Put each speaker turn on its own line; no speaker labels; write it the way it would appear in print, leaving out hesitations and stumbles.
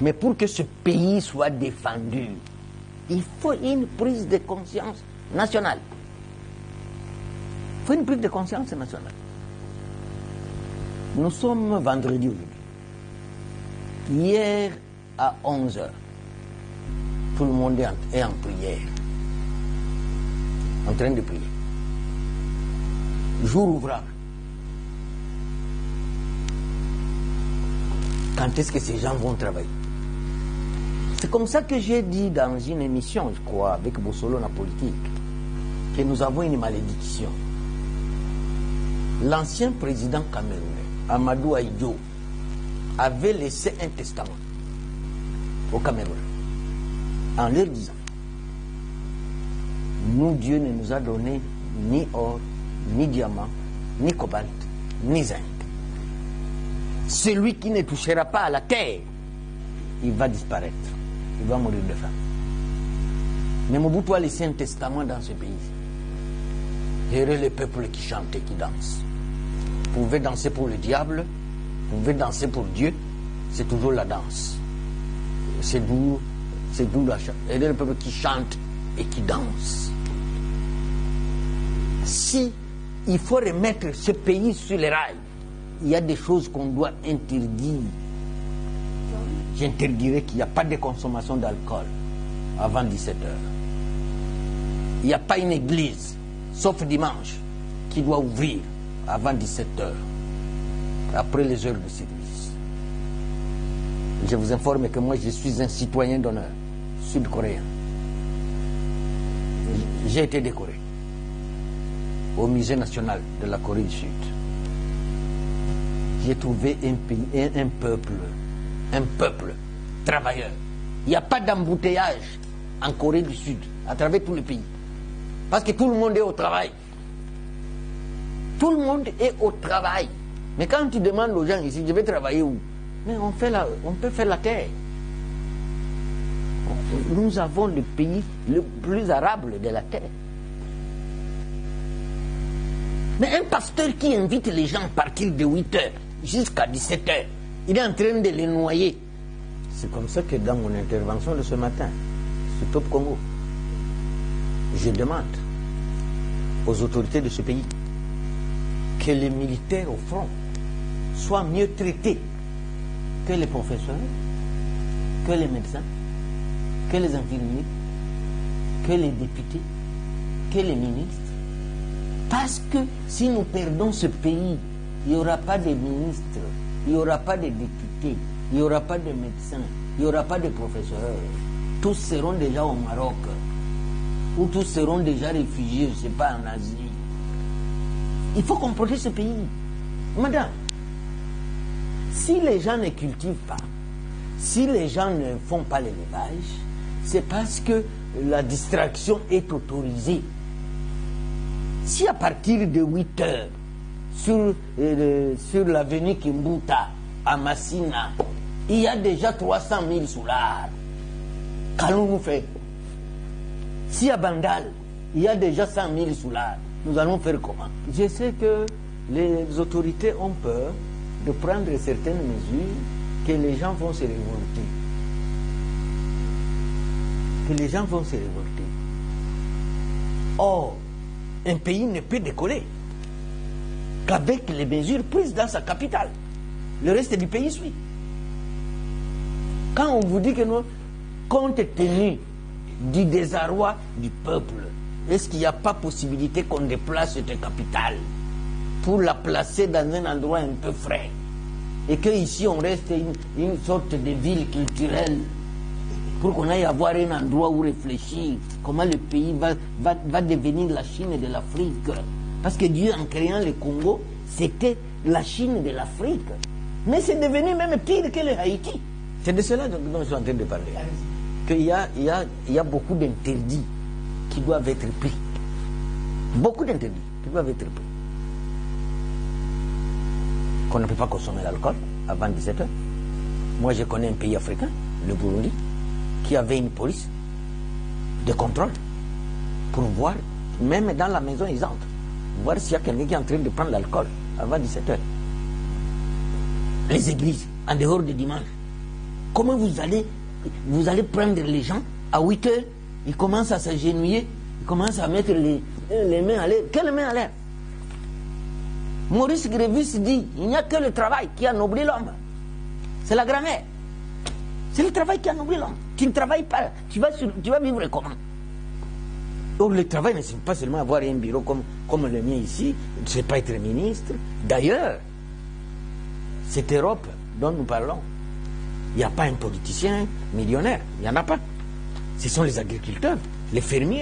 Mais pour que ce pays soit défendu, il faut une prise de conscience nationale. Il faut une prise de conscience nationale. Nous sommes vendredi aujourd'hui. Hier à 11h, tout le monde est en prière, en train de prier. Jour ouvrable. Quand est-ce que ces gens vont travailler? C'est comme ça que j'ai dit dans une émission, je crois, avec Bossolo la politique, que nous avons une malédiction. L'ancien président camerounais, Amadou Ahidjo, avait laissé un testament au Cameroun en leur disant: nous, Dieu ne nous a donné ni or, ni diamant, ni cobalt, ni zinc. Celui qui ne touchera pas à la terre, il va disparaître. Il va mourir de faim. Mais Mobutu a laissé un testament dans ce pays. Heureux les peuples qui chantent et qui dansent. Vous pouvez danser pour le diable, vous pouvez danser pour Dieu, c'est toujours la danse. C'est d'où la chante. Heureux les peuples qui chantent et qui dansent. Si il faut remettre ce pays sur les rails, il y a des choses qu'on doit interdire. J'interdirai qu'il n'y a pas de consommation d'alcool avant 17h. Il n'y a pas une église, sauf dimanche, qui doit ouvrir avant 17h, après les heures de service. Je vous informe que moi, je suis un citoyen d'honneur sud-coréen. J'ai été décoré au musée national de la Corée du Sud. J'ai trouvé un peuple travailleur. Il n'y a pas d'embouteillage en Corée du Sud, à travers tout le pays. Parce que tout le monde est au travail. Tout le monde est au travail. Mais quand tu demandes aux gens ici, je vais travailler où? Mais on peut faire la terre. Nous avons le pays le plus arable de la terre. Mais un pasteur qui invite les gens à partir de 8h jusqu'à 17h, il est en train de les noyer. C'est comme ça que dans mon intervention de ce matin, sur Top Congo, je demande aux autorités de ce pays que les militaires au front soient mieux traités que les professeurs, que les médecins, que les infirmiers, que les députés, que les ministres. Parce que si nous perdons ce pays, il n'y aura pas de ministres, il n'y aura pas de députés, il n'y aura pas de médecins, il n'y aura pas de professeurs. Tous seront déjà au Maroc, ou tous seront déjà réfugiés, je ne sais pas, en Asie. Il faut qu'on protège ce pays. Madame, si les gens ne cultivent pas, si les gens ne font pas l'élevage, c'est parce que la distraction est autorisée. Si à partir de 8h, sur l'avenue Kimbuta, à Massina, il y a déjà 300 000 soulards, qu'allons-nous faire? Si à Bandal, il y a déjà 100 000 soulards, nous allons faire comment? Je sais que les autorités ont peur de prendre certaines mesures, que les gens vont se révolter. Que les gens vont se révolter. Or, un pays ne peut décoller qu'avec les mesures prises dans sa capitale. Le reste du pays suit. Quand on vous dit que nous, compte tenu du désarroi du peuple, est-ce qu'il n'y a pas possibilité qu'on déplace cette capitale pour la placer dans un endroit un peu frais et qu'ici on reste une sorte de ville culturelle pour qu'on aille avoir un endroit où réfléchir comment le pays va devenir la Chine de l'Afrique. Parce que Dieu, en créant le Congo, c'était la Chine de l'Afrique. Mais c'est devenu même pire que le Haïti. C'est de cela dont je suis en train de parler. Qu'il y a beaucoup d'interdits qui doivent être pris. Beaucoup d'interdits qui doivent être pris. Qu'on ne peut pas consommer l'alcool avant 17h. Moi, je connais un pays africain, le Burundi, qui avait une police de contrôle pour voir, même dans la maison, ils entrent, voir s'il y a quelqu'un qui est en train de prendre l'alcool avant 17h. Les églises, en dehors du dimanche, Comment vous allez prendre les gens à 8 heures, ils commencent à s'agenouiller, ils commencent à mettre les mains à l'air. Quelles mains à l'air? Maurice Grévis dit, il n'y a que le travail qui anoblit l'homme. C'est la grammaire. C'est le travail qui anoblit l'homme. Tu ne travailles pas, tu vas vivre comment? Or, le travail ne c'est pas seulement avoir un bureau comme le mien ici, ce n'est pas être ministre. D'ailleurs, cette Europe dont nous parlons, il n'y a pas un politicien millionnaire, il n'y en a pas. Ce sont les agriculteurs, les fermiers.